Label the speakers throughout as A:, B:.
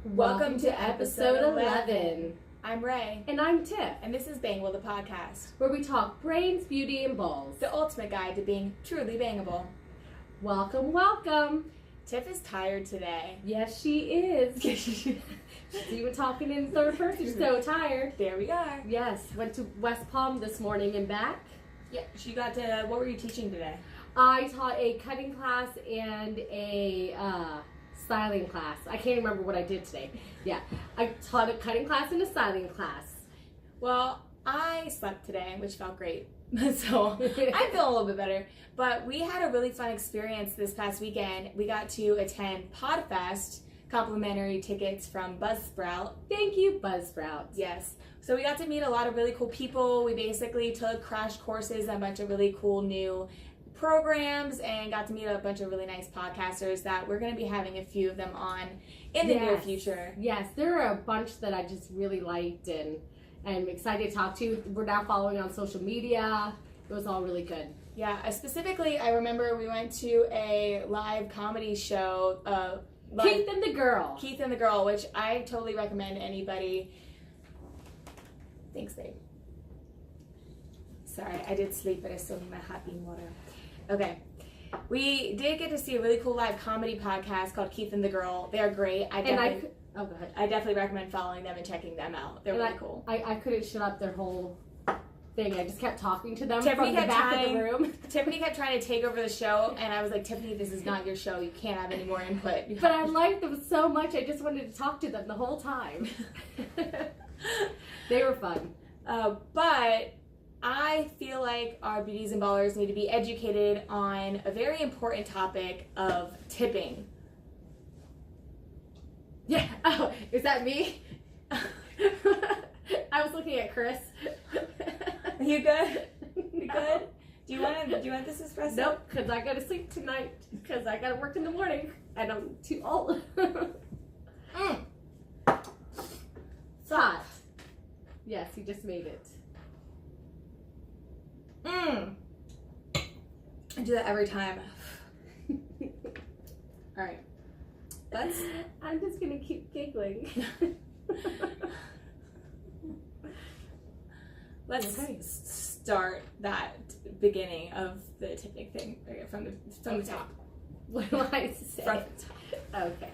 A: Welcome to episode 11.
B: I'm Ray.
A: And I'm Tiff.
B: And this is Bangable the Podcast,
A: where we talk brains, beauty, and balls.
B: the ultimate guide to being truly bangable.
A: Welcome, welcome.
B: Tiff is tired today.
A: Yes, she is. She's even talking in third person. She's so tired.
B: There we are.
A: Yes, went to West Palm this morning and back.
B: Yeah, she got to, what were you teaching today?
A: I taught a cutting class and a styling class. I can't remember what I did today. Yeah, I taught a cutting class and a styling class.
B: Well, I slept today, which felt great. So I feel a little bit better. But we had a really fun experience this past weekend. We got to attend Podfest, complimentary tickets from Buzzsprout.
A: Thank you, Buzzsprout.
B: Yes. So we got to meet a lot of really cool people. We basically took crash courses on a bunch of really cool new programs and got to meet a bunch of really nice podcasters that we're going to be having a few of them on in the near future.
A: Yes, there are a bunch that I just really liked and I'm excited to talk to. We're now following on social media. It was all really good.
B: Yeah, specifically, I remember we went to a live comedy show.
A: Keith and the Girl,
B: which I totally recommend to anybody. Thanks, babe. Sorry, I did sleep, but I still need my hot bean water. Okay. We did get to see a really cool live comedy podcast called Keith and the Girl. They're great.
A: Go ahead.
B: I definitely recommend following them and checking them out. They're really cool.
A: I couldn't shut up their whole thing. I just kept talking to them from the back of the room.
B: Tiffany kept trying to take over the show, and I was like, Tiffany, this is not your show. You can't have any more input.
A: But I liked them so much, I just wanted to talk to them the whole time. They were fun.
B: But I feel like our beauties and ballers need to be educated on a very important topic of tipping.
A: Yeah. Oh, is that me? I was looking at Chris.
B: You good? You good? Do you want this espresso?
A: Nope, because I got to sleep tonight. Because I got to work in the morning, and I'm too old. Hot. Yes, he just made it.
B: I do that every time. All right.
A: I'm just gonna keep giggling.
B: Let's start that beginning of the tipping thing from the top.
A: What do I say?
B: From the top.
A: Okay.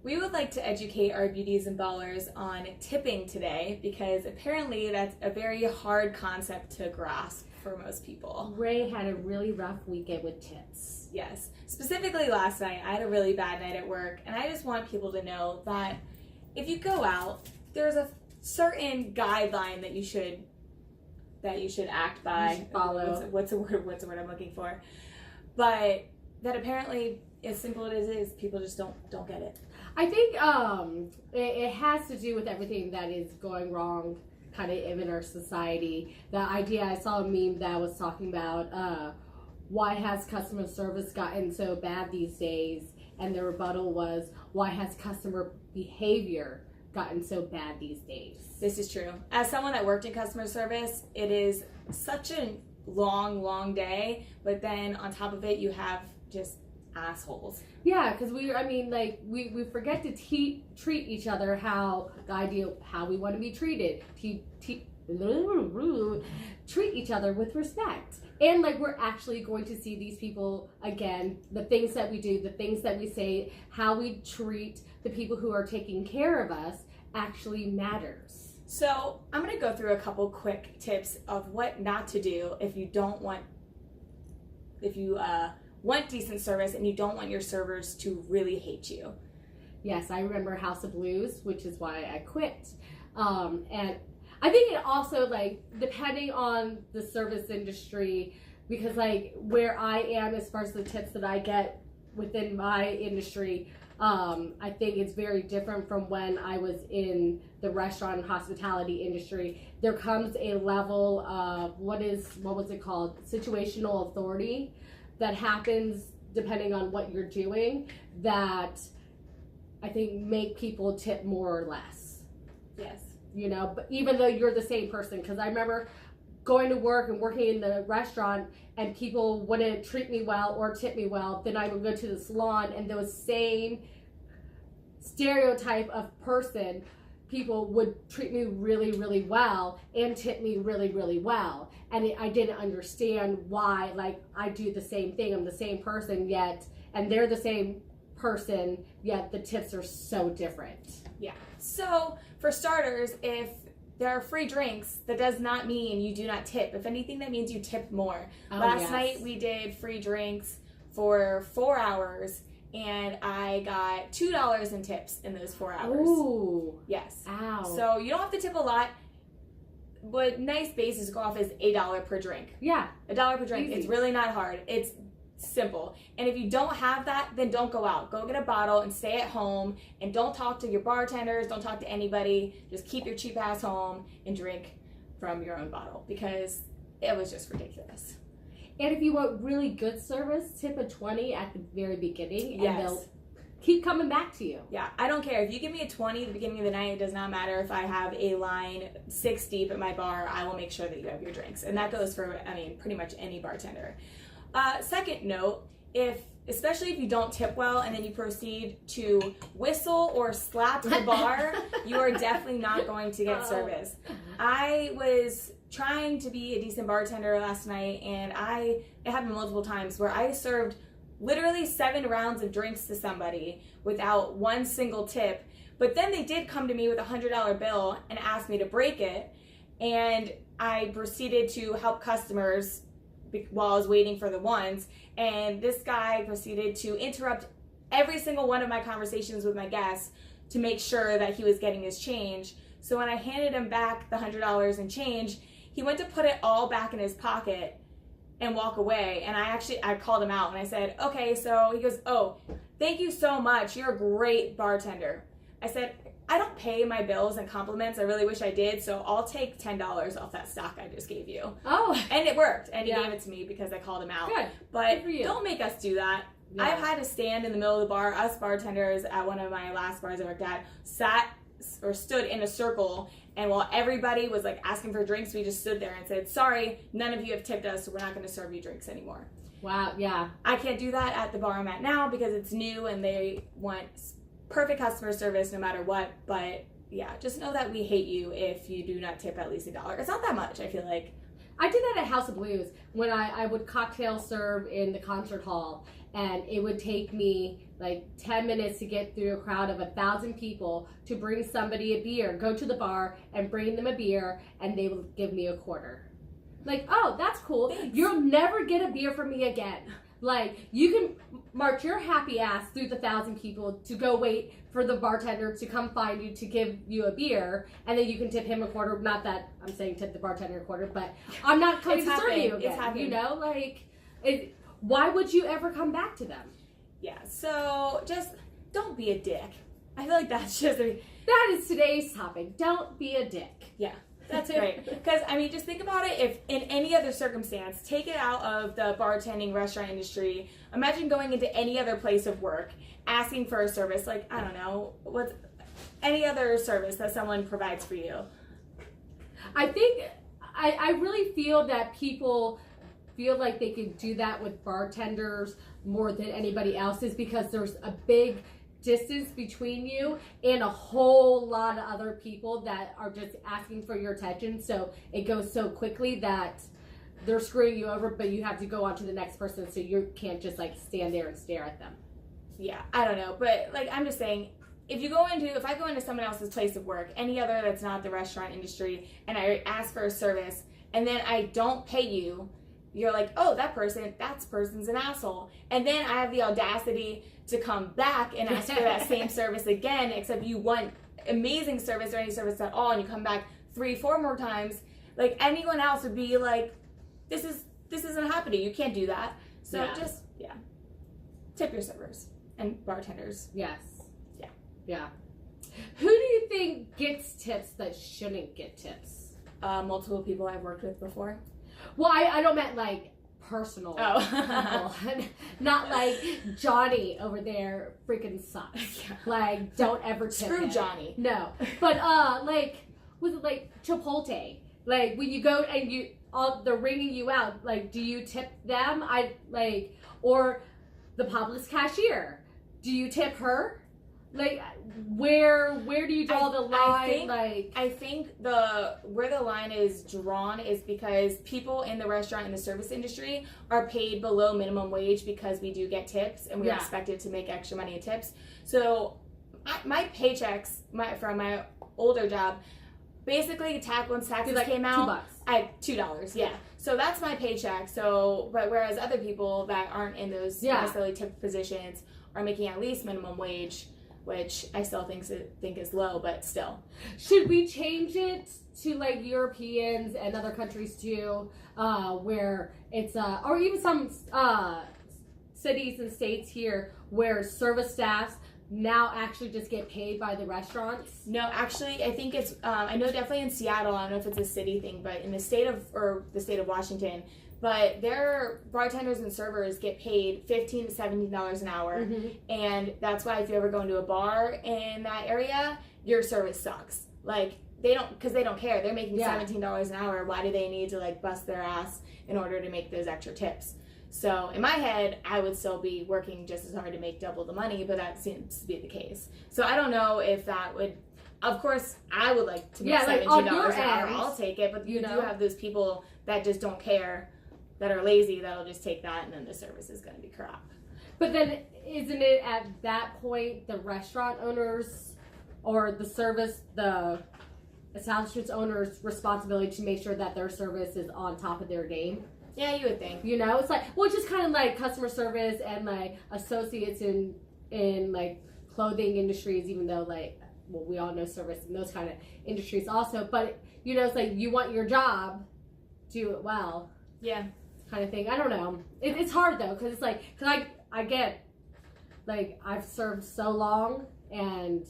B: We would like to educate our beauties and ballers on tipping today because apparently that's a very hard concept to grasp for most people.
A: Ray had a really rough weekend with tips.
B: Yes. Specifically last night, I had a really bad night at work, and I just want people to know that if you go out, there's a certain guideline that you should act by.
A: You should follow.
B: What's the word I'm looking for? But that apparently, as simple as it is, people just don't get it.
A: I think it has to do with everything that is going wrong kind of in our society. The idea, I saw a meme that was talking about why has customer service gotten so bad these days, and the rebuttal was, why has customer behavior gotten so bad these days?
B: This is true. As someone that worked in customer service, it is such a long day, but then on top of it you have just assholes.
A: Yeah, because we forget to treat each other how we want to be treated. Treat each other with respect. And we're actually going to see these people again, the things that we do, the things that we say, how we treat the people who are taking care of us actually matters.
B: So I'm going to go through a couple quick tips of what not to do if you want decent service and you don't want your servers to really hate you.
A: Yes, I remember House of Blues, which is why I quit. And I think it also, depending on the service industry, because, where I am as far as the tips that I get within my industry, I think it's very different from when I was in the restaurant and hospitality industry. There comes a level of, what was it called? Situational authority that happens depending on what you're doing that I think make people tip more or less.
B: Yes.
A: But even though you're the same person, because I remember going to work and working in the restaurant and people wouldn't treat me well or tip me well, then I would go to the salon and those same stereotype of person, people would treat me really, really well and tip me really, really well. And I didn't understand why, like, I do the same thing. I'm the same person yet, and they're the same person, yet the tips are so different.
B: Yeah. So, for starters, if there are free drinks, that does not mean you do not tip. If anything, that means you tip more. Last night, we did free drinks for 4 hours, and I got $2 in tips in those 4 hours.
A: Ooh.
B: Yes.
A: Ow.
B: So you don't have to tip a lot. What nice basis to go off is $1 per drink.
A: Yeah.
B: $1 per drink.
A: Easy.
B: It's really not hard. It's simple. And if you don't have that, then don't go out. Go get a bottle and stay at home, and don't talk to your bartenders. Don't talk to anybody. Just keep your cheap ass home and drink from your own bottle, because it was just ridiculous.
A: And if you want really good service, tip a 20 at the very beginning, and
B: Yes.
A: they'll keep coming back to you.
B: Yeah, I don't care. If you give me a 20 at the beginning of the night, it does not matter if I have a line 6 deep at my bar. I will make sure that you have your drinks. And that goes for, pretty much any bartender. Second note, especially if you don't tip well and then you proceed to whistle or slap the bar, you are definitely not going to get service. I was trying to be a decent bartender last night, and it happened multiple times where I served literally 7 rounds of drinks to somebody without one single tip. But then they did come to me with a $100 bill and asked me to break it, and I proceeded to help customers while I was waiting for the ones, and this guy proceeded to interrupt every single one of my conversations with my guests to make sure that he was getting his change. So when I handed him back the $100 in change, he went to put it all back in his pocket and walk away, and I called him out and I said, okay, so he goes, oh, thank you so much, you're a great bartender. I said, I don't pay my bills and compliments. I really wish I did, so I'll take $10 off that stock I just gave you.
A: Oh.
B: And it worked, and he gave it to me because I called him out.
A: Good.
B: But
A: Good for you.
B: don't make us do that.
A: Yeah.
B: I've had to stand in the middle of the bar. Us bartenders at one of my last bars I worked at stood in a circle, and while everybody was like asking for drinks, we just stood there and said, sorry, none of you have tipped us, so we're not going to serve you drinks anymore.
A: Wow, yeah.
B: I can't do that at the bar I'm at now because it's new and they want perfect customer service no matter what. But yeah, just know that we hate you if you do not tip at least $1. It's not that much, I feel like.
A: I did that at House of Blues when I would cocktail serve in the concert hall, and it would take me like 10 minutes to get through a crowd of 1,000 people to bring somebody a beer, go to the bar and bring them a beer, and they would give me a quarter. Like, oh, that's cool.
B: Thanks.
A: You'll never get a beer from me again. Like, you can march your happy ass through the 1,000 people to go wait for the bartender to come find you to give you a beer, and then you can tip him a quarter. Not that I'm saying tip the bartender a quarter, but I'm not coming to serve you again.
B: It's happened.
A: You know, like, why would you ever come back to them?
B: Yeah, so just don't be a dick. I feel like that's just
A: That is today's topic. Don't be a dick.
B: yeah. That's great. Because, just think about it. If in any other circumstance, take it out of the bartending restaurant industry. Imagine going into any other place of work, asking for a service, like, I don't know, what's any other service that someone provides for you.
A: I think, I really feel that people feel like they can do that with bartenders more than anybody else, is because there's a big distance between you and a whole lot of other people that are just asking for your attention, so it goes so quickly that they're screwing you over, but you have to go on to the next person, so you can't just like stand there and stare at them.
B: Yeah, I don't know, but like I'm just saying, if I go into someone else's place of work, any other that's not the restaurant industry, and I ask for a service and then I don't pay you, you're like, oh, that person's an asshole. And then I have the audacity to come back and ask for that same service again, except you want amazing service or any service at all, and you come back 3-4 more times. Like, anyone else would be like, this isn't happening. You can't do that. So just tip your servers and bartenders.
A: Yes.
B: Yeah.
A: Who do you think gets tips that shouldn't get tips?
B: Multiple people I've worked with before.
A: Well, I don't meant like personal people. Not like Johnny over there freaking sucks.
B: Yeah.
A: Like, don't ever tip
B: Screw
A: him.
B: Johnny.
A: No. But like with like Chipotle, like when you go and they're ringing you out, like, do you tip them? Or the Publix cashier, do you tip her? Like, where do you draw the line?
B: I think where the line is drawn is because people in the restaurant and the service industry are paid below minimum wage because we do get tips and we're expected to make extra money in tips. So my paychecks from my older job, basically once taxes came out, $2. Yeah. So that's my paycheck. So, but whereas other people that aren't in those necessarily tipped positions are making at least minimum wage, which I still think is low, but still.
A: Should we change it to like Europeans and other countries too, where it's or even some cities and states here where service staffs now actually just get paid by the restaurants?
B: No, actually, I think it's I know definitely in Seattle. I don't know if it's a city thing, but in the state of Washington. But their bartenders and servers get paid $15 to $17 an hour. And that's why if you ever go into a bar in that area, your service sucks. Like, they don't care. They're making $17 an hour. Why do they need to, like, bust their ass in order to make those extra tips? So, in my head, I would still be working just as hard to make double the money, but that seems to be the case. So, I don't know if that would... Of course, I would like to make $17 an hour. I'll take it. But you do have those people that just don't care, that are lazy, that'll just take that, and then the service is going to be crap.
A: But then isn't it at that point the restaurant owners or the establishment owners' responsibility to make sure that their service is on top of their game?
B: Yeah, you would think.
A: You know, it's like, well, it's just kind of like customer service and like associates in like clothing industries, even though like, well, we all know service in those kind of industries also. But, you know, it's like you want your job, do it well.
B: Yeah.
A: Kind of thing. I don't know. It's hard though, because it's like, because I get, like, I've served so long and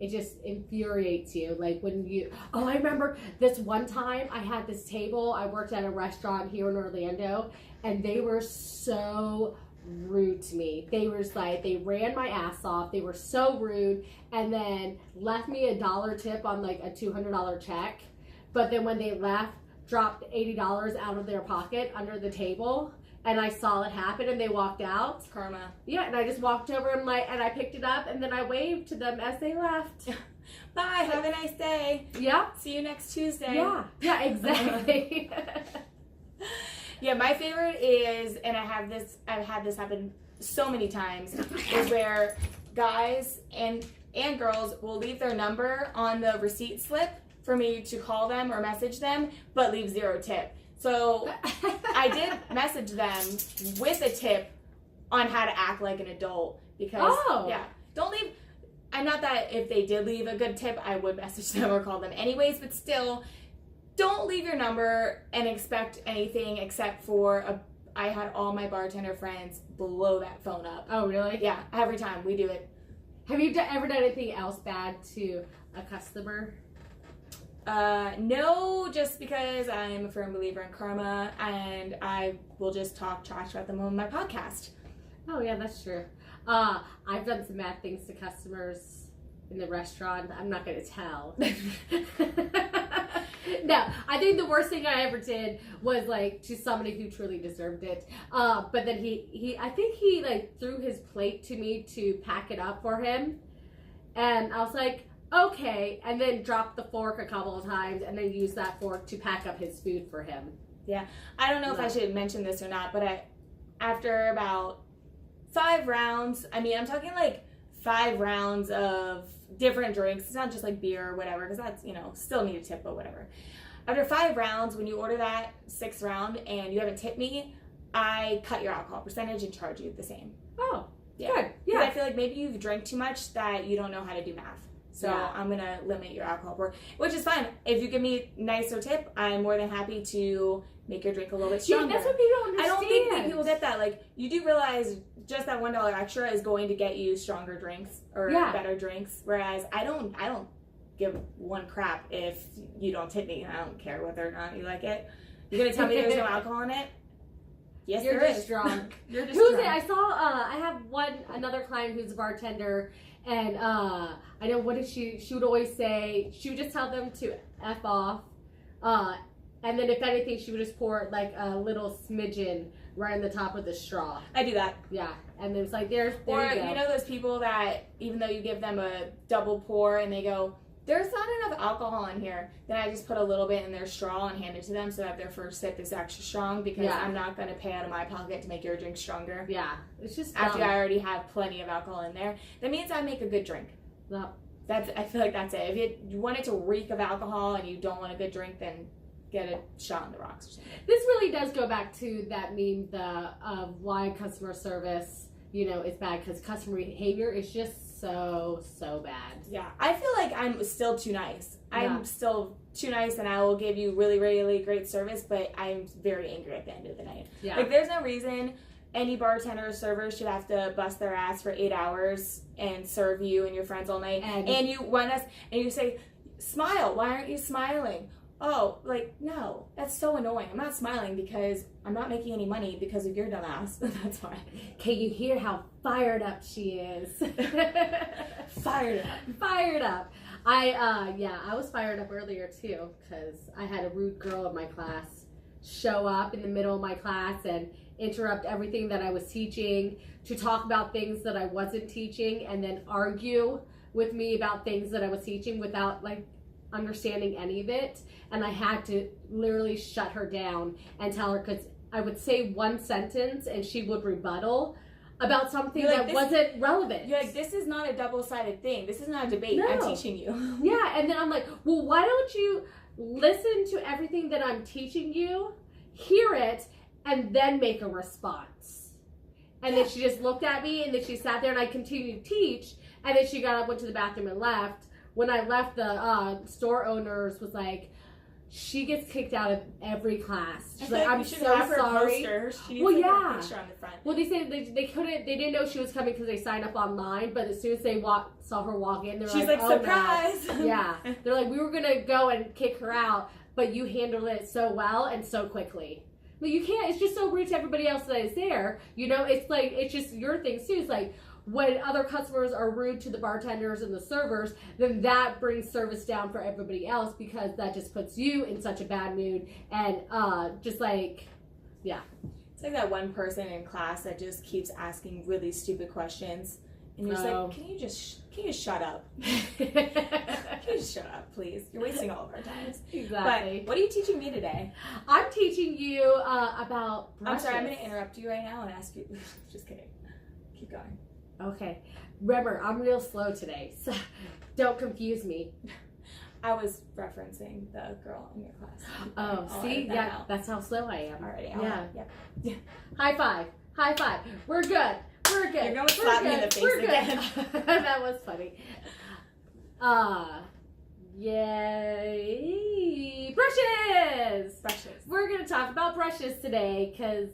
A: it just infuriates you. Like when I remember this one time I had this table. I worked at a restaurant here in Orlando and they were so rude to me. They were just like, they ran my ass off. They were so rude and then left me $1 tip on like a $200 check. But then when they left, dropped $80 out of their pocket under the table, and I saw it happen, and they walked out.
B: Karma.
A: Yeah, and I just walked over and I picked it up, and then I waved to them as they left.
B: Bye. Have a nice day.
A: Yeah.
B: See you next Tuesday.
A: Yeah, exactly.
B: Yeah, my favorite is, and I've had this happen so many times, is where guys and girls will leave their number on the receipt slip for me to call them or message them, but leave 0 tip. So I did message them with a tip on how to act like an adult because, don't leave. I'm not that if they did leave a good tip, I would message them or call them anyways, but still, don't leave your number and expect anything except for I had all my bartender friends blow that phone up.
A: Oh, really?
B: Yeah, every time we do it.
A: Have you ever done anything else bad to a customer?
B: No, just because I'm a firm believer in karma and I will just talk trash about them on my podcast.
A: Oh yeah, that's true. I've done some bad things to customers in the restaurant. I'm not going to tell. No, I think the worst thing I ever did was like to somebody who truly deserved it. But then I think he like threw his plate to me to pack it up for him. And I was like, okay, and then dropped the fork a couple of times and then used that fork to pack up his food for him.
B: Yeah. I don't know if I should mention this or not, but after about 5 rounds, I mean, I'm talking like 5 rounds of different drinks. It's not just like beer or whatever, because that's, still need a tip, but whatever. After 5 rounds, when you order that 6th round and you haven't tipped me, I cut your alcohol percentage and charge you the same.
A: Oh,
B: yeah.
A: Good. Yeah.
B: I feel like maybe you've drank too much that you don't know how to do math. So I'm going to limit your alcohol pour, which is fine. If you give me nicer tip, I'm more than happy to make your drink a little bit stronger.
A: Yeah, that's what people don't understand.
B: I don't think that people get that. Like, you do realize just that $1 extra is going to get you stronger drinks or better drinks. Whereas I don't give one crap if you don't tip me. I don't care whether or not you like it. You're going to tell me there's no alcohol in it? Yes,
A: You're
B: there
A: just
B: is.
A: drunk.
B: You're just
A: Who's
B: drunk.
A: it? I saw, I have another client who's a bartender, and I know, what did she would always say, she would just tell them to F off, and then if anything, she would just pour like a little smidgen right on the top with the straw.
B: I do that.
A: Yeah, and it's like there
B: Or
A: you go.
B: you know those people that even though you give them a double pour and they go, there's not enough alcohol in here, then I just put a little bit in their straw and hand it to them so that their first sip is extra strong because I'm not going to pay out of my pocket to make your drink stronger.
A: Yeah, it's just
B: after I already have plenty of alcohol in there. That means I make a good drink.
A: No.
B: I feel like that's it. If you want it to reek of alcohol and you don't want a good drink, then get a shot on the rocks or something.
A: This really does go back to that meme of why customer service, is bad, because customer behavior is just so bad.
B: Yeah, I feel like I'm still too nice. I'm still too nice, and I will give you really, really great service, but I'm very angry at the end of the night.
A: Yeah.
B: Like, there's no reason any bartender or server should have to bust their ass for 8 hours and serve you and your friends all night. And you want us, and you say, smile. Why aren't you smiling? Oh, like, no, that's so annoying. I'm not smiling because I'm not making any money because of your dumb ass. That's why.
A: Can you hear how fired up she is?
B: Fired up.
A: Fired up. I was fired up earlier too because I had a rude girl in my class show up in the middle of my class and interrupt everything that I was teaching to talk about things that I wasn't teaching and then argue with me about things that I was teaching without understanding any of it. And I had to literally shut her down and tell her, because I would say one sentence and she would rebuttal about something that wasn't relevant.
B: You're like, this is not a double-sided thing. This is not a debate.
A: No.
B: I'm teaching you.
A: Yeah, and then I'm like, well, why don't you listen to everything that I'm teaching you, hear it, and then make a response? And then she just looked at me, and then she sat there, and I continued to teach, and then she got up, went to the bathroom, and left. When I left, the store owners was like, she gets kicked out of every class. She's like, I'm so sorry.
B: She needs a picture on the front.
A: Well, they said they didn't know she was coming because they signed up online, but as soon as they saw her walk in, they're
B: she's
A: like, oh,
B: surprise!
A: No. Yeah. They're like, we were going to go and kick her out, but you handled it so well and so quickly. But you can't, it's just so rude to everybody else that is there. It's like, it's just your thing too. It's like, when other customers are rude to the bartenders and the servers, then that brings service down for everybody else because that just puts you in such a bad mood. And It's like
B: that one person in class that just keeps asking really stupid questions. And you're just like, can you just shut up? Can you just shut up, please? You're wasting all of our times.
A: Exactly.
B: But what are you teaching me today?
A: I'm teaching you about brushes.
B: I'm sorry, I'm going to interrupt you right now and ask you. Just kidding. Keep going.
A: Okay. Remember, I'm real slow today, so don't confuse me.
B: I was referencing the girl in your class.
A: Oh, see? Yeah, that's how slow I am.
B: Already.
A: Yeah. High five. High five. We're good. We're good.
B: You're going to slap me in the face again.
A: That was funny. Yay. Brushes. We're going to talk about brushes today because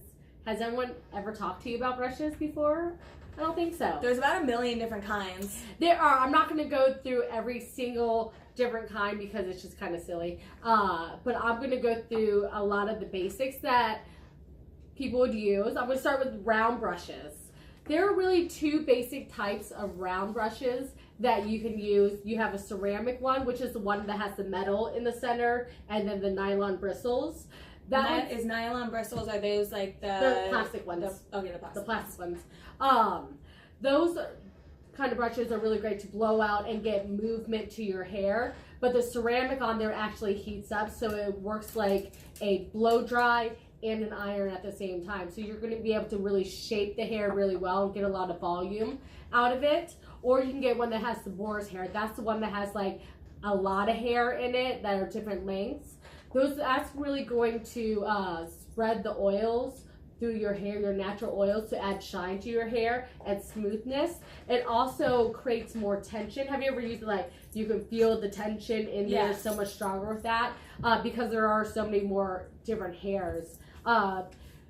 A: has anyone ever talked to you about brushes before? I don't think so.
B: There's about 1 million different kinds.
A: There are. I'm not going to go through every single different kind because it's just kind of silly. But I'm going to go through a lot of the basics that people would use. I'm going to start with round brushes. There are really two basic types of round brushes that you can use. You have a ceramic one, which is the one that has the metal in the center, and then the nylon bristles.
B: Is nylon bristles, are those like
A: the plastic ones? The plastic ones. Those kind of brushes are really great to blow out and get movement to your hair, but the ceramic on there actually heats up, so it works like a blow dry and an iron at the same time. So you're going to be able to really shape the hair really well and get a lot of volume out of it. Or you can get one that has the boar's hair. That's the one that has like a lot of hair in it that are different lengths. That's really going to spread the oils through your hair, your natural oils, to add shine to your hair and smoothness. It also creates more tension. Have you ever used it, like, you can feel the tension in there so much stronger with that because there are so many more different hairs.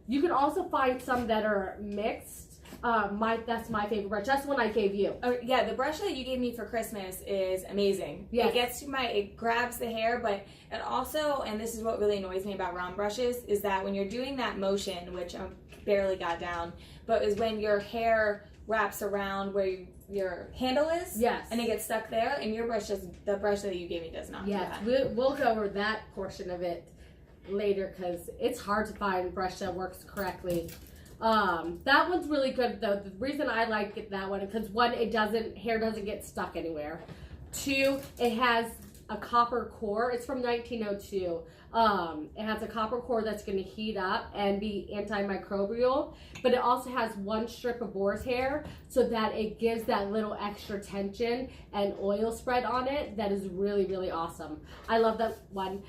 A: You can also find some that are mixed. That's my favorite brush. That's the one I gave you.
B: Yeah, the brush that you gave me for Christmas is amazing.
A: Yes.
B: It grabs the hair, but it also, and this is what really annoys me about round brushes, is that when you're doing that motion, which I barely got down, but is when your hair wraps around where your handle is, and it gets stuck there, and the brush that you gave me does not do that.
A: We'll go over that portion of it later because it's hard to find a brush that works correctly. That one's really good though. The reason I like that one because one, hair doesn't get stuck anywhere. Two, it has a copper core. It's from 1902. It has a copper core that's going to heat up and be antimicrobial, but it also has one strip of boar's hair so that it gives that little extra tension and oil spread on it. That is really, really awesome. I love that one.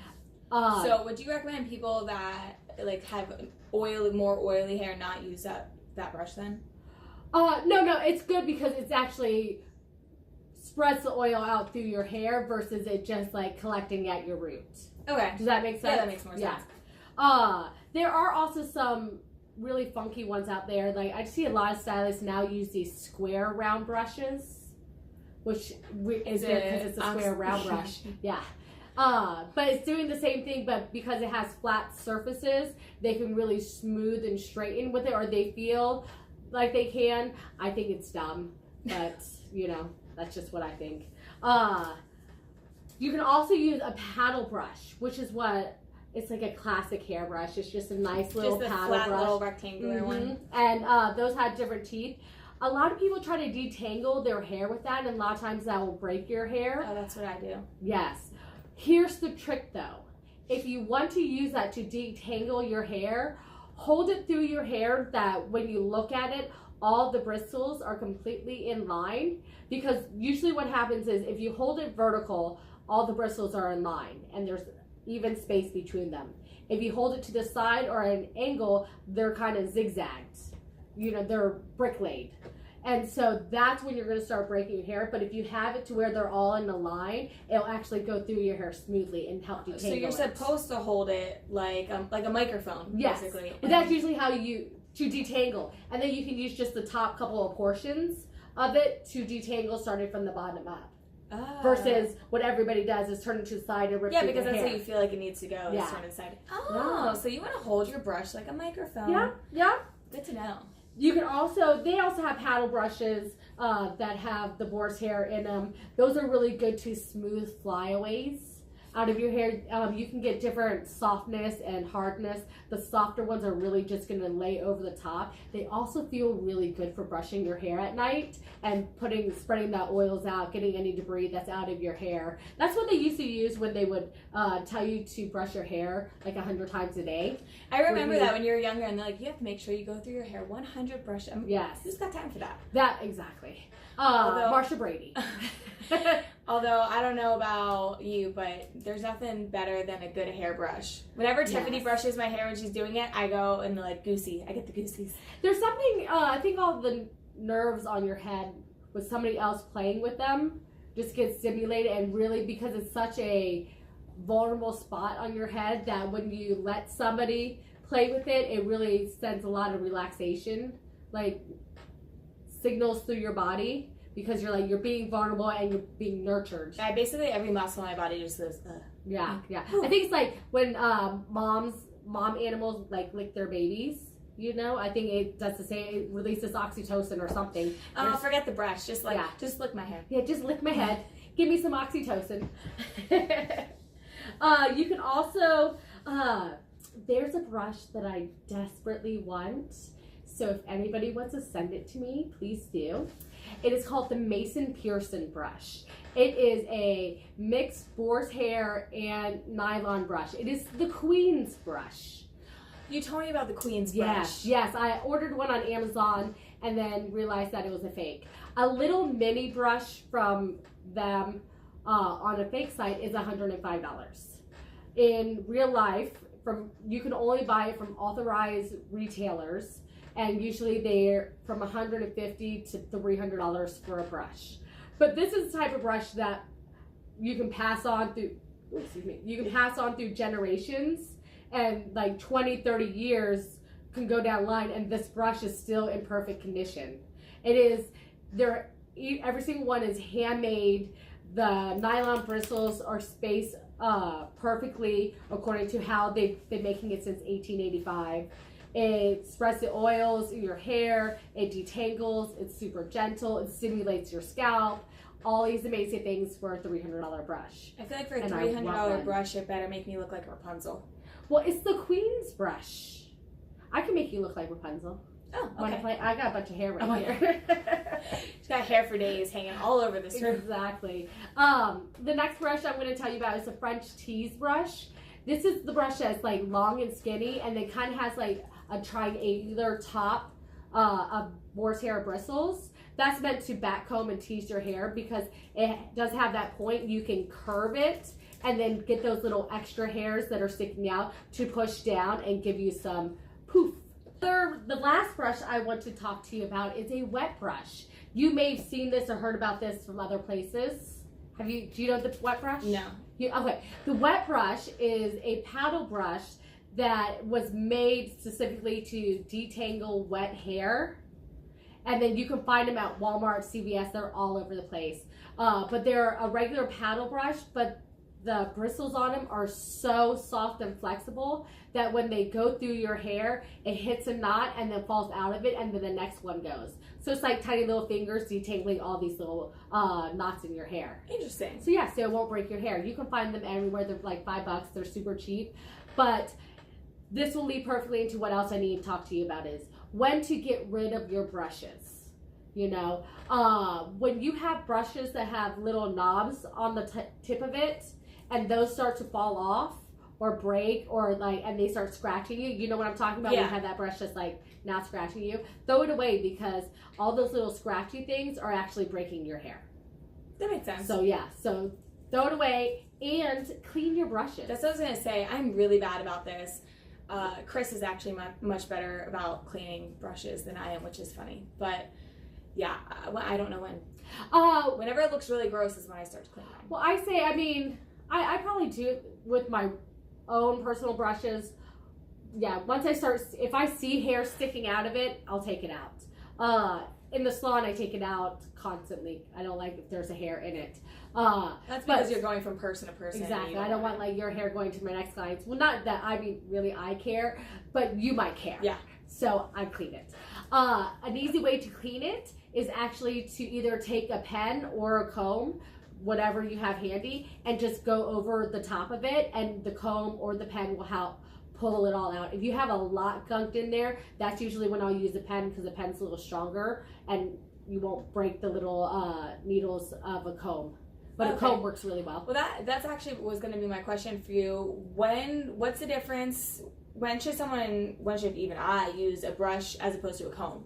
B: So would you recommend people that like have more oily hair not use that brush then?
A: No, it's good because it's actually spreads the oil out through your hair versus it just like collecting at your roots.
B: Okay.
A: Does that make sense?
B: Yeah, that makes more sense.
A: There are also some really funky ones out there. Like I see a lot of stylists now use these square round brushes, which is good because it's a square round brush. Yeah. But it's doing the same thing, but because it has flat surfaces, they can really smooth and straighten with it, or they feel like they can. I think it's dumb, but you know, that's just what I think. You can also use a paddle brush, which is it's like a classic hairbrush. It's just a nice little paddle brush. Just a flat
B: little rectangular one.
A: And those have different teeth. A lot of people try to detangle their hair with that, and a lot of times that will break your hair.
B: Oh, that's what I do.
A: Yes. Here's the trick though. If you want to use that to detangle your hair, hold it through your hair that when you look at it, all the bristles are completely in line, because usually what happens is if you hold it vertical, all the bristles are in line and there's even space between them. If you hold it to the side or at an angle, they're kind of zigzagged. You know, they're brick laid. And so that's when you're going to start breaking your hair. But if you have it to where they're all in a line, it'll actually go through your hair smoothly and help detangle it.
B: So you're supposed to hold it like a microphone,
A: yes.
B: basically.
A: But that's usually how to detangle. And then you can use just the top couple of portions of it to detangle starting from the bottom up.
B: Oh.
A: Versus what everybody does is turn it to the side and rip through
B: because
A: your
B: that's
A: hair.
B: how you feel like it needs to go.
A: Yeah.
B: Is turn to the side. Oh, so you want to hold your brush like a microphone.
A: Yeah.
B: Good to know.
A: You can they also have paddle brushes that have the boar's hair in them. Those are really good to smooth flyaways out of your hair. You can get different softness and hardness. The softer ones are really just going to lay over the top. They also feel really good for brushing your hair at night and spreading that oils out, getting any debris that's out of your hair. That's what they used to use when they would tell you to brush your hair like 100 times a day.
B: I remember that when you were younger, and they're like, you have to make sure you go through your hair 100 brushes.
A: Yes.
B: Who's got time for that?
A: That, exactly. Marsha Brady.
B: Although, I don't know about you, but there's nothing better than a good hairbrush. Whenever Tiffany brushes my hair when she's doing it, I go and like goosey. I get the goosies.
A: There's something, I think all the nerves on your head with somebody else playing with them just get stimulated, and really because it's such a vulnerable spot on your head that when you let somebody play with it, it really sends a lot of relaxation, like signals through your body. Because you're being vulnerable and you're being nurtured.
B: Basically every muscle in my body just goes,
A: Yeah. I think it's like when mom animals like lick their babies, you know? I think it does the same. It releases oxytocin or something.
B: Oh, forget the brush. Just lick my hair.
A: Yeah, just lick my head. Give me some oxytocin. You can also, there's a brush that I desperately want. So if anybody wants to send it to me, please do. It is called the Mason Pearson brush. It is a mixed boar's hair and nylon brush. It is the Queen's brush.
B: You told me about the Queen's brush.
A: Yes. I ordered one on Amazon and then realized that it was a fake. A little mini brush from them on a fake site is $105. In real life, you can only buy it from authorized retailers. And usually they're from $150 to $300 for a brush. But this is the type of brush that you can pass on through, generations, and like 20, 30 years can go down the line and this brush is still in perfect condition. Every single one is handmade. The nylon bristles are spaced perfectly according to how they've been making it since 1885. It spreads the oils in your hair, it detangles, it's super gentle, it stimulates your scalp. All these amazing things for a $300 brush.
B: I feel like for a $300 brush, it better make me look like Rapunzel.
A: Well, it's the Queen's brush. I can make you look like Rapunzel.
B: Oh, okay.
A: I got a bunch of hair right here.
B: She's got hair for days hanging all over this room.
A: Exactly. The next brush I'm going to tell you about is a French tease brush. This is the brush that's like long and skinny, and it kind of has like a triangular top of horsehair bristles. That's meant to backcomb and tease your hair because it does have that point. You can curve it and then get those little extra hairs that are sticking out to push down and give you some poof. The last brush I want to talk to you about is a wet brush. You may have seen this or heard about this from other places. Do you know the wet brush?
B: No.
A: Okay. The wet brush is a paddle brush that was made specifically to detangle wet hair. And then you can find them at Walmart, CVS, they're all over the place. But they're a regular paddle brush, but the bristles on them are so soft and flexible that when they go through your hair, it hits a knot and then falls out of it, and then the next one goes. So it's like tiny little fingers detangling all these little knots in your hair.
B: Interesting.
A: So yeah, so it won't break your hair. You can find them everywhere. They're like $5. They're super cheap. But this will lead perfectly into what else I need to talk to you about is when to get rid of your brushes. You know, when you have brushes that have little knobs on the tip of it, and those start to fall off or break or like, and they start scratching you. You know what I'm talking about?
B: Yeah.
A: When you have that brush that's like not scratching you. Throw it away because all those little scratchy things are actually breaking your hair.
B: That makes sense.
A: So yeah, so throw it away and clean your brushes.
B: That's what I was going to say. I'm really bad about this. Chris is actually much better about cleaning brushes than I am, which is funny. But yeah, I don't know when. Whenever it looks really gross is when I start to clean them.
A: Well, I probably do it with my own personal brushes. Yeah, once if I see hair sticking out of it, I'll take it out. In the salon, I take it out constantly. I don't like if there's a hair in it.
B: That's because you're going from person to person.
A: Exactly. I don't want like your hair going to my next clients. Well, not that really I care, but you might care.
B: Yeah.
A: So I clean it. An easy way to clean it is actually to either take a pen or a comb, whatever you have handy, and just go over the top of it, and the comb or the pen will help pull it all out. If you have a lot gunked in there, that's usually when I'll use a pen because the pen's a little stronger and you won't break the little needles of a comb. But okay. A comb works really well.
B: Well, that's actually was going to be my question for you. What's the difference? When should even I use a brush as opposed to a comb?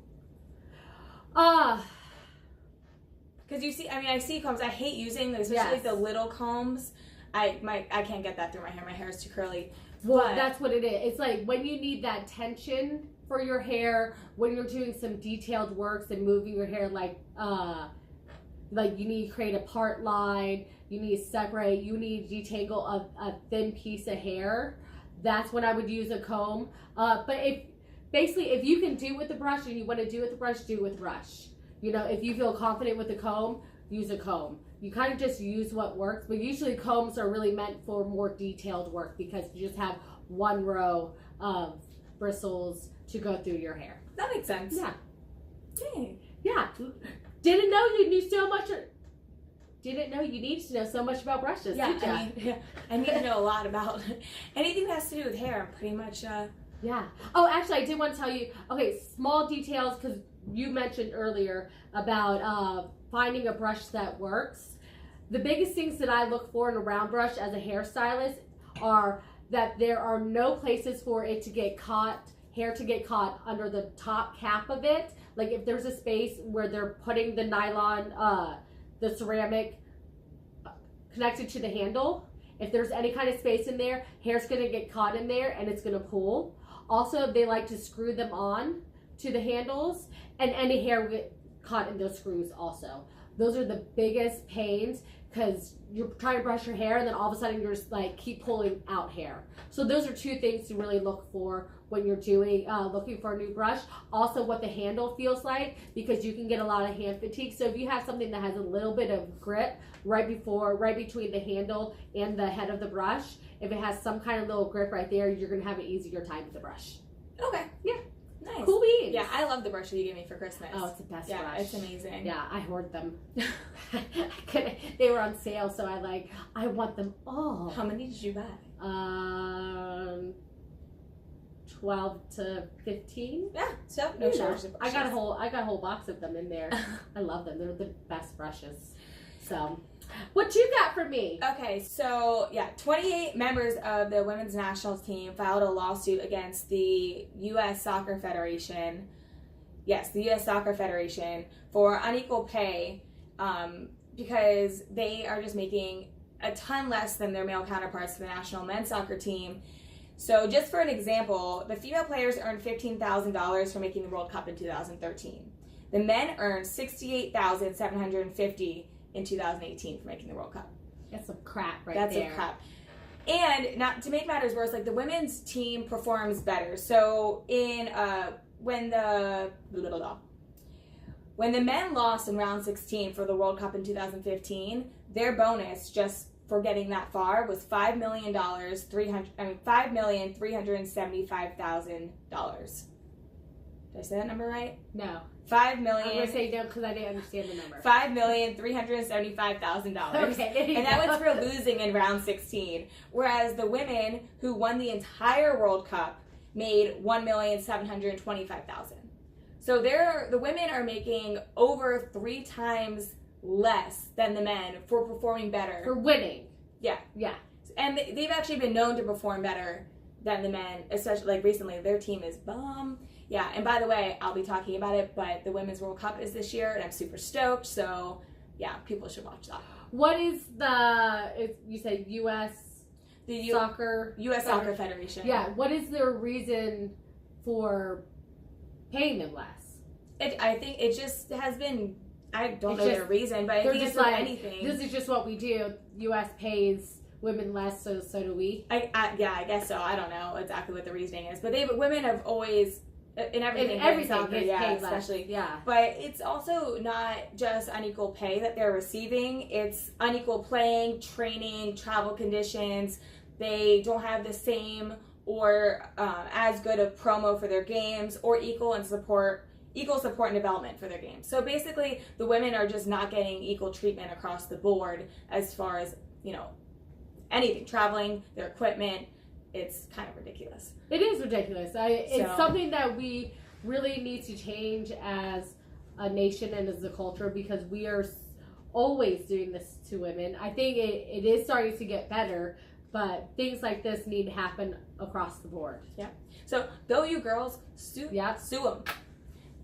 B: Because I see combs. I hate using them, especially like the little combs. I can't get that through my hair. My hair is too curly.
A: Well, that's what it is. It's like when you need that tension for your hair, when you're doing some detailed works and moving your hair, like you need to create a part line, you need to separate, you need to detangle a thin piece of hair. That's when I would use a comb. But if you can do it with the brush and you want to do it with the brush, do it with the brush. You know, if you feel confident with the comb, use a comb. You kind of just use what works, but usually combs are really meant for more detailed work because you just have one row of bristles to go through your hair.
B: That makes sense.
A: Yeah.
B: Dang.
A: Yeah. Didn't know you knew so much. Didn't know you needed to know so much about brushes.
B: Yeah, I need to know a lot about anything that has to do with hair. I'm pretty much.
A: Yeah. Oh, actually, I did want to tell you. Okay, small details because you mentioned earlier about finding a brush that works. The biggest things that I look for in a round brush as a hairstylist are that there are no places for it to get caught, hair to get caught under the top cap of it. Like if there's a space where they're putting the nylon, the ceramic connected to the handle, if there's any kind of space in there, hair's gonna get caught in there and it's gonna pull. Also, they like to screw them on to the handles, and any hair will get caught in those screws also. Those are the biggest pains because you're trying to brush your hair and then all of a sudden you're just like keep pulling out hair. So those are two things to really look for when you're doing looking for a new brush. Also what the handle feels like, because you can get a lot of hand fatigue. So if you have something that has a little bit of grip right between the handle and the head of the brush, if it has some kind of little grip right there, you're gonna have an easier time with the brush.
B: Okay.
A: Yeah.
B: Nice.
A: Cool beans.
B: Yeah, I love the brush that you gave me for Christmas.
A: Oh, it's the best brush.
B: Yeah, it's amazing.
A: Yeah, I hoard them. They were on sale, so I want them all.
B: How many did you buy?
A: 12 to 15.
B: Yeah, so no shortage of brushes.
A: I got a whole box of them in there. I love them. They're the best brushes. So, what you got for me?
B: Okay, so 28 members of the women's national team filed a lawsuit against the U.S. Soccer Federation. Yes, the U.S. Soccer Federation for unequal pay because they are just making a ton less than their male counterparts to the national men's soccer team. So just for an example, the female players earned $15,000 for making the World Cup in 2013. The men earned $68,750 in 2018 for making the World Cup.
A: That's some crap there.
B: That's some crap. And not to make matters worse, like the women's team performs better. So in when the men lost in round 16 for the World Cup in 2015, their bonus just for getting that far was $5,375,000. Did I say that number right?
A: No.
B: $5 million.
A: I'm gonna say no because I didn't understand the number.
B: $5,375,000.
A: Okay,
B: and that was for losing in round 16. Whereas the women who won the entire World Cup made $1,725,000. So the women are making over 3 times less than the men for performing better.
A: For winning.
B: Yeah.
A: Yeah.
B: And they've actually been known to perform better than the men, especially like recently. Their team is bomb. Yeah, and by the way, I'll be talking about it, but the Women's World Cup is this year, and I'm super stoked. So, yeah, people should watch that.
A: What is you said U.S. Soccer?
B: U.S. Soccer Federation.
A: Yeah, what is their reason for paying them less?
B: I think it just has been, I don't know their reason, but I think it's like anything.
A: This is just what we do. U.S. pays women less, so do we.
B: I guess so. I don't know exactly what the reasoning is, but women have always in everything,
A: soccer,
B: especially.
A: Yeah.
B: But it's also not just unequal pay that they're receiving. It's unequal playing, training, travel conditions. They don't have the same or as good of promo for their games or equal support and development for their games. So basically, the women are just not getting equal treatment across the board as far as, anything, traveling, their equipment. It's kind of ridiculous.
A: It is ridiculous. It's something that we really need to change as a nation and as a culture because we are always doing this to women. I think it is starting to get better, but things like this need to happen across the board.
B: Yeah. So go you girls, sue them.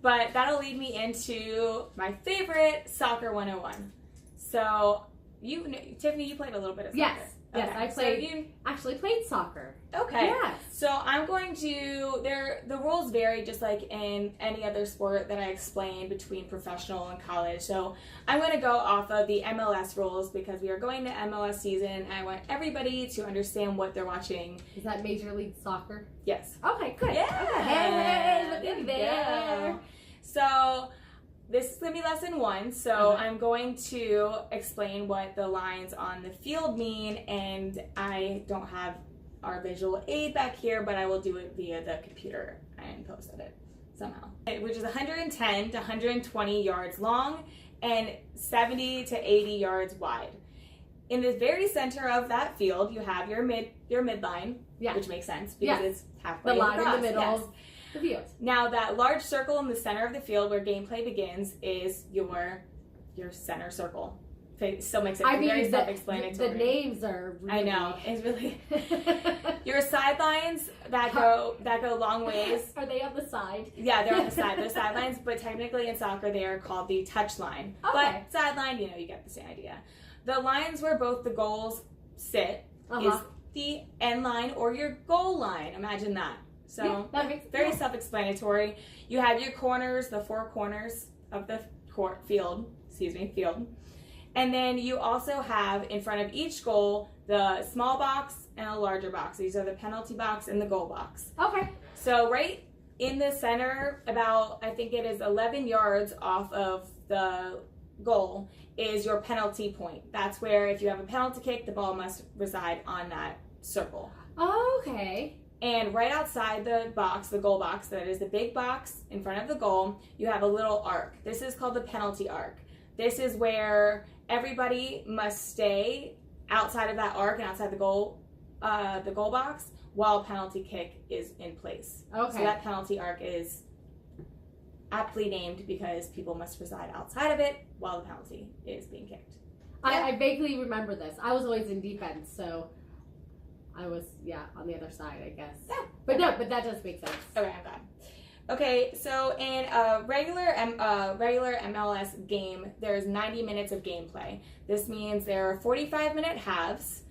B: But that'll lead me into my favorite soccer 101. So Tiffany, you played a little bit of soccer.
A: Yes. Yes, I actually played soccer.
B: Okay.
A: Yes.
B: So I'm going to, the rules vary just like in any other sport that I explained between professional and college. So I'm going to go off of the MLS rules because we are going to MLS season and I want everybody to understand what they're watching.
A: Is that Major League Soccer?
B: Yes.
A: Okay, good.
B: Yeah.
A: Okay. Hey, look at there.
B: So this is going to be lesson 1, so I'm going to explain what the lines on the field mean, and I don't have our visual aid back here, but I will do it via the computer and post it somehow. Which is 110 to 120 yards long and 70 to 80 yards wide. In the very center of that field, you have your midline, which makes sense because it's halfway across.
A: The line in the middle. Yes. The field.
B: Now that large circle in the center of the field where gameplay begins is your center circle. It still makes it very self-explanatory.
A: The names are really...
B: I know. It's really... Your sidelines that go long ways.
A: Are they on the side?
B: Yeah, they're on the side. They're sidelines, but technically in soccer they are called the touch line.
A: Okay.
B: But sideline, you get the same idea. The lines where both the goals sit is the end line or your goal line. Imagine that. So
A: that makes
B: very self-explanatory. You have your corners, the 4 corners of the field. And then you also have in front of each goal the small box and a larger box. These are the penalty box and the goal box.
A: Okay.
B: So right in the center, about I think it is 11 yards off of the goal is your penalty point. That's where if you have a penalty kick, the ball must reside on that circle.
A: Okay.
B: And right outside the box, the goal box, that is the big box in front of the goal, you have a little arc. This is called the penalty arc. This is where everybody must stay outside of that arc and outside the goal the goal box while penalty kick is in place.
A: Okay.
B: So that penalty arc is aptly named because people must reside outside of it while the penalty is being kicked.
A: I vaguely remember this. I was always in defense, so I was, on the other side, I guess.
B: Yeah.
A: But no, but that does make sense.
B: Okay, I'm glad. Okay, so in a regular MLS game, there's 90 minutes of gameplay. This means there are 45-minute halves,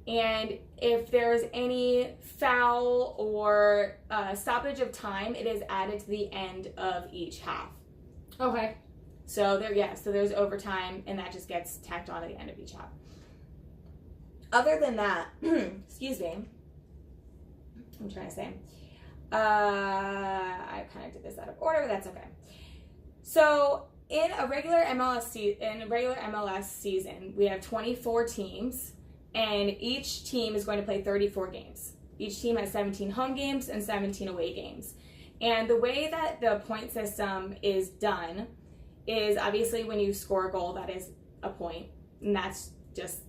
B: and if there's any foul or stoppage of time, it is added to the end of each half.
A: Okay.
B: So there's overtime, and that just gets tacked on at the end of each half. Other than that, excuse me, I'm trying to say, I kind of did this out of order, but that's okay. So in a regular MLS season, we have 24 teams, and each team is going to play 34 games. Each team has 17 home games and 17 away games. And the way that the point system is done is obviously when you score a goal, that is a point, and that's just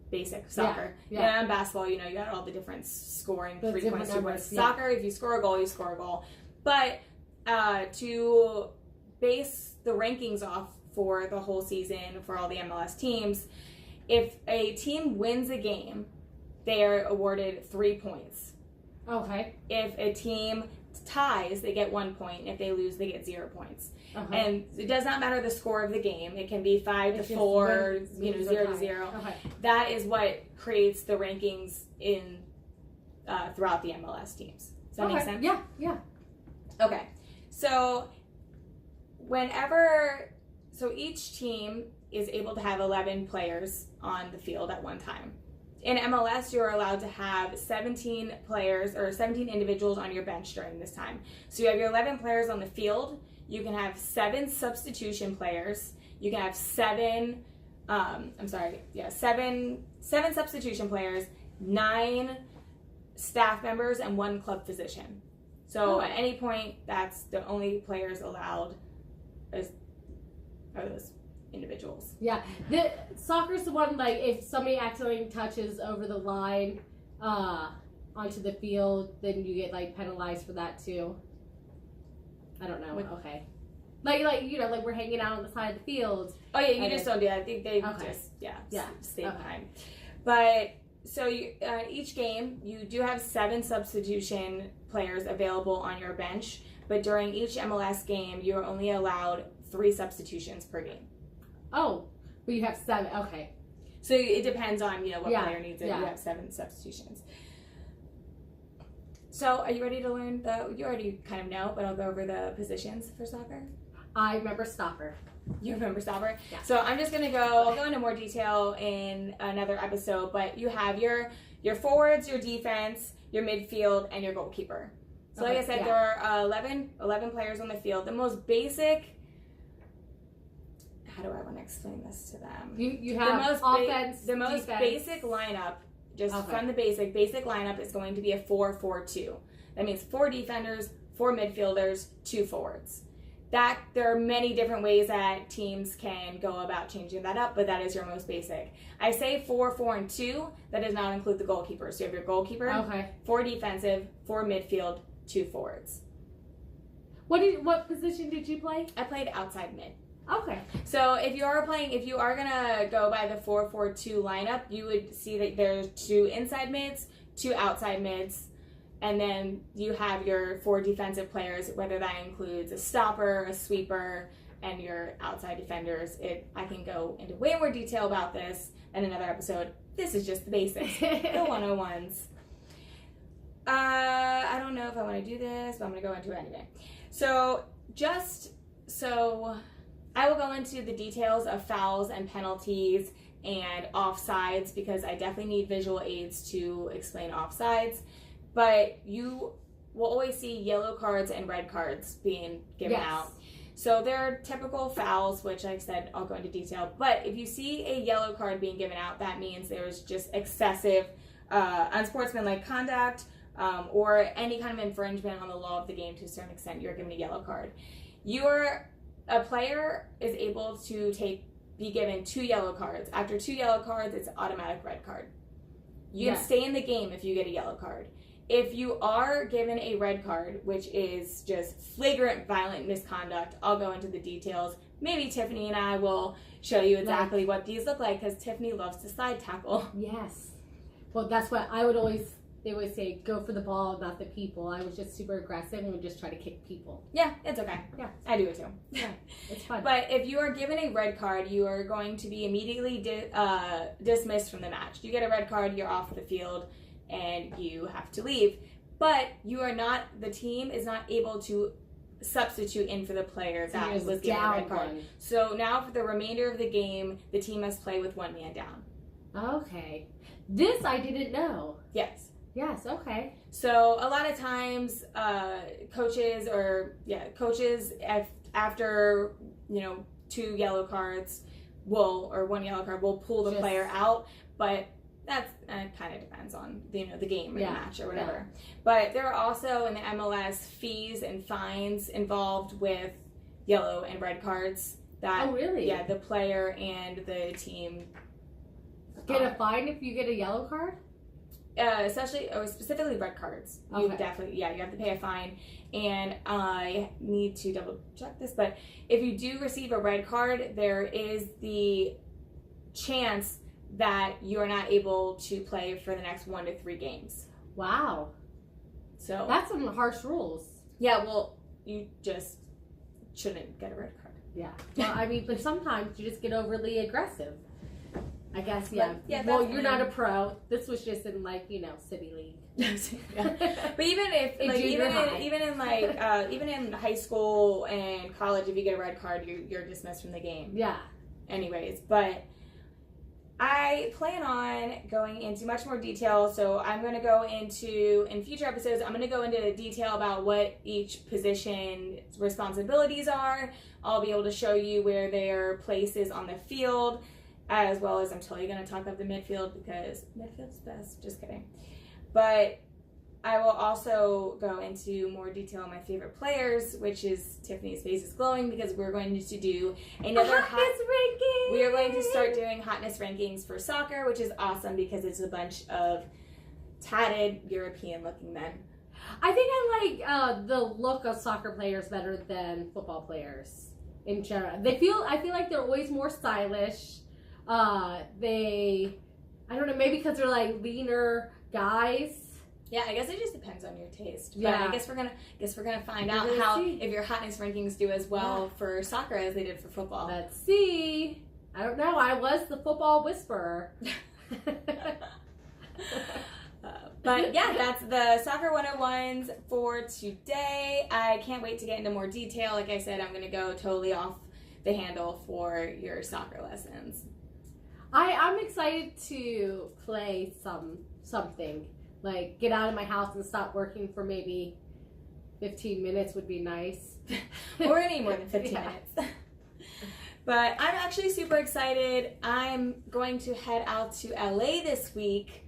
B: basic soccer. Yeah. And basketball, you got all the different scoring, 3 points, 2 points. Soccer, if you score a goal, you score a goal. But to base the rankings off for the whole season for all the MLS teams, if a team wins a game, they are awarded 3 points.
A: Okay.
B: If a team ties, they get 1 point. If they lose, they get 0 points.
A: Uh-huh.
B: And it does not matter the score of the game. It can be 5-4, 0-0.
A: Okay.
B: That is what creates the rankings in throughout the MLS teams. Does that make sense?
A: Yeah.
B: Okay. So each team is able to have 11 players on the field at one time. In MLS, you're allowed to have 17 players or 17 individuals on your bench during this time. So you have your 11 players on the field. You can have 7 substitution players. You can have 7 substitution players, 9 staff members, and 1 club physician. So at any point, that's the only players allowed are those individuals.
A: Yeah, the soccer's the one, like, if somebody accidentally touches over the line onto the field, then you get, like, penalized for that too. I don't know. Okay. Like we're hanging out on the side of the field.
B: Oh yeah, you just don't do that. I think they stay behind. But so each game you do have 7 substitution players available on your bench, but during each MLS game you're only allowed 3 substitutions per game.
A: Oh, but you have 7. Okay.
B: So it depends on what player needs it. You have 7 substitutions. So are you ready to learn you already kind of know, but I'll go over the positions for soccer.
A: I remember stopper.
B: You remember stopper?
A: Yeah.
B: So I'm just going to I'll go into more detail in another episode, but you have your forwards, your defense, your midfield, and your goalkeeper. So like I said, there are 11 players on the field. The most basic, how do I want to explain this to them?
A: You have offense,
B: the most
A: defense.
B: basic lineup, from the basic lineup is going to be a 4-4-2. That means 4 defenders, 4 midfielders, 2 forwards. There are many different ways that teams can go about changing that up, but that is your most basic. I say 4-4-2. That does not include the goalkeeper. So you have your goalkeeper, 4 defensive, 4 midfield, 2 forwards.
A: What position did you play?
B: I played outside mid.
A: Okay.
B: So if you are gonna go by the 4-4-2 lineup, you would see that there's 2 inside mids, 2 outside mids, and then you have your 4 defensive players, whether that includes a stopper, a sweeper, and your outside defenders. I can go into way more detail about this in another episode. This is just the basics, the 101s. I don't know if I want to do this, but I'm going to go into it anyway. So I will go into the details of fouls and penalties and offsides because I definitely need visual aids to explain offsides. But you will always see yellow cards and red cards being given out. So there are typical fouls, which, like I said, I'll go into detail. But if you see a yellow card being given out, that means there's just excessive unsportsmanlike conduct or any kind of infringement on the law of the game to a certain extent. You're given a yellow card. A player is able to be given 2 yellow cards. After 2 yellow cards, it's an automatic red card. You can stay in the game if you get a yellow card. If you are given a red card, which is just flagrant, violent misconduct, I'll go into the details. Maybe Tiffany and I will show you exactly what these look like, because Tiffany loves to slide tackle.
A: Yes. Well, that's what they always say, go for the ball, not the people. I was just super aggressive and would just try to kick people.
B: Yeah, it's okay.
A: Yeah.
B: I do it too.
A: Yeah, it's fun.
B: But if you are given a red card, you are going to be immediately dismissed from the match. You get a red card, you're off the field, and you have to leave. But the team is not able to substitute in for the player that was given a red card. So now for the remainder of the game, the team must play with one man down. Okay.
A: This I didn't know.
B: Yes.
A: Yes, okay.
B: So a lot of times coaches after, 2 yellow cards one yellow card will pull the player out, but that's kind of depends on the game or the match or whatever. Yeah. But there are also in the MLS fees and fines involved with yellow and red cards. That,
A: oh, really?
B: Yeah, the player and the team
A: get a fine if you get a yellow card?
B: Specifically red cards.
A: Okay.
B: You definitely, you have to pay a fine. And I need to double check this, but if you do receive a red card, there is the chance that you are not able to play for the next 1 to 3 games.
A: Wow.
B: So
A: that's some harsh rules.
B: Yeah, well, you just shouldn't get a red card.
A: Yeah. Well, I mean, but sometimes you just get overly aggressive. I guess, yeah. Well, you're not a pro. This was just in city league.
B: But even if even in high school and college, if you get a red card, you're dismissed from the game.
A: Yeah.
B: Anyways, but I plan on going into much more detail. So I'm going to go into, in future episodes, I'm going to go into detail about what each position's responsibilities are. I'll be able to show you where their place is on the field, as well as I'm totally going to talk about the midfield because midfield's best. Just kidding. But I will also go into more detail on my favorite players, which is Tiffany's face is glowing, because we're going to do another
A: hotness ranking.
B: We are going to start doing hotness rankings for soccer, which is awesome because it's a bunch of tatted European-looking men.
A: I think I like the look of soccer players better than football players in general. I feel like they're always more stylish. I don't know, maybe because they're like leaner guys.
B: Yeah, I guess it just depends on your taste. But yeah. I guess we're gonna find out if your hotness rankings do as well for soccer as they did for football.
A: Let's see. I don't know. I was the football whisperer.
B: But yeah, that's the Soccer 101s for today. I can't wait to get into more detail. Like I said, I'm gonna go totally off the handle for your soccer lessons.
A: I'm excited to play something. Like, get out of my house and stop working for maybe 15 minutes would be nice.
B: Or any more than 15 minutes. But I'm actually super excited. I'm going to head out to LA this week.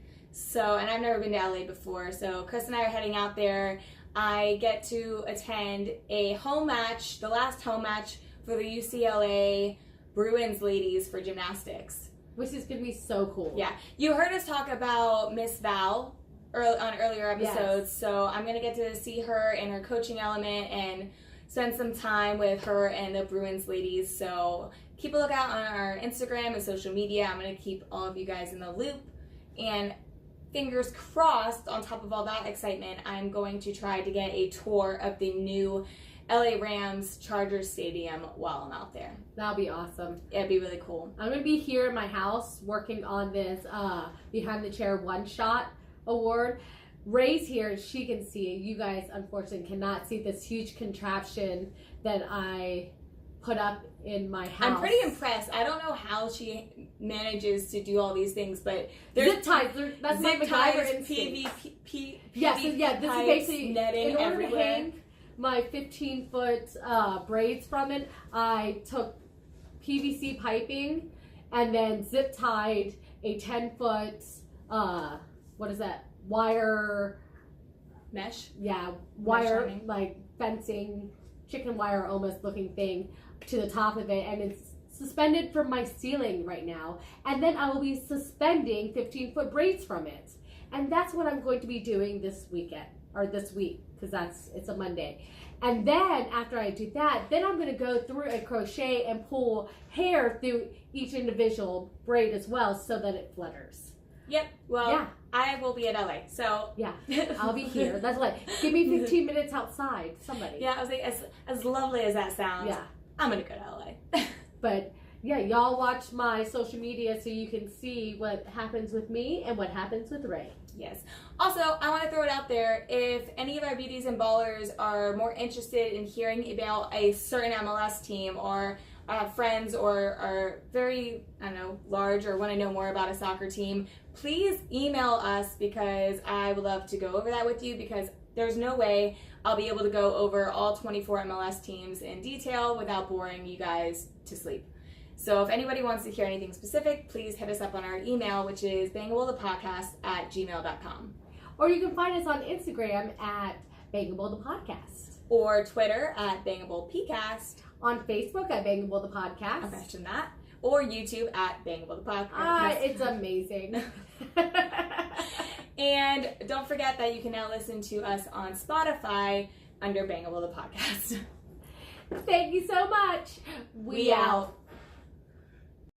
B: And I've never been to LA before. So Chris and I are heading out there. I get to attend a home match, the last home match for the UCLA Bruins ladies for gymnastics.
A: Which is going to be so cool.
B: Yeah. You heard us talk about Miss Val on earlier episodes, so I'm going to get to see her in her coaching element and spend some time with her and the Bruins ladies. So keep a lookout on our Instagram and social media. I'm going to keep all of you guys in the loop. And fingers crossed, on top of all that excitement, I'm going to try to get a tour of the new LA Rams Chargers Stadium while I'm out there.
A: That'll be awesome.
B: It'd be really cool.
A: I'm going to be here in my house working on this Behind the Chair one-shot award. Ray's here, she can see it. You guys unfortunately cannot see this huge contraption that I put up in my house.
B: I'm pretty impressed. I don't know how she manages to do all these things, but
A: there's zip ties. That's my MacGyver
B: PVC.
A: Yes, this is basically
B: netting
A: in order
B: everywhere.
A: to hang my 15-foot braids from it. I took PVC piping and then zip tied a 10-foot what is that? Wire
B: mesh?
A: Yeah, wire, like fencing, chicken wire almost looking thing to the top of it, and it's suspended from my ceiling right now, and then I will be suspending 15-foot braids from it. And that's what I'm going to be doing this weekend, or this week, because it's a Monday. And then after I do that, then I'm going to go through a crochet and pull hair through each individual braid as well so that it flutters.
B: Yep. Well, yeah. I will be at LA, so
A: yeah, I'll be here. That's like, give me 15 minutes outside, somebody.
B: Yeah, I was like, as lovely as that sounds,
A: yeah,
B: I'm gonna go to LA.
A: But yeah, y'all watch my social media so you can see what happens with me and what happens with Ray.
B: Yes. Also, I want to throw it out there. If any of our beauties and ballers are more interested in hearing about a certain MLS team, or friends, or are very, large, or want to know more about a soccer team, please email us, because I would love to go over that with you, because there's no way I'll be able to go over all 24 MLS teams in detail without boring you guys to sleep. So if anybody wants to hear anything specific, please hit us up on our email, which is bangablethepodcast@gmail.com.
A: Or you can find us on Instagram at Bangable the Podcast.
B: Or Twitter at Bangablethepodcast.
A: On Facebook at Bangable the Podcast.
B: I mentioned that. Or YouTube at Bangable the Podcast.
A: It's amazing.
B: And don't forget that you can now listen to us on Spotify under Bangable the Podcast.
A: Thank you so much.
B: We out.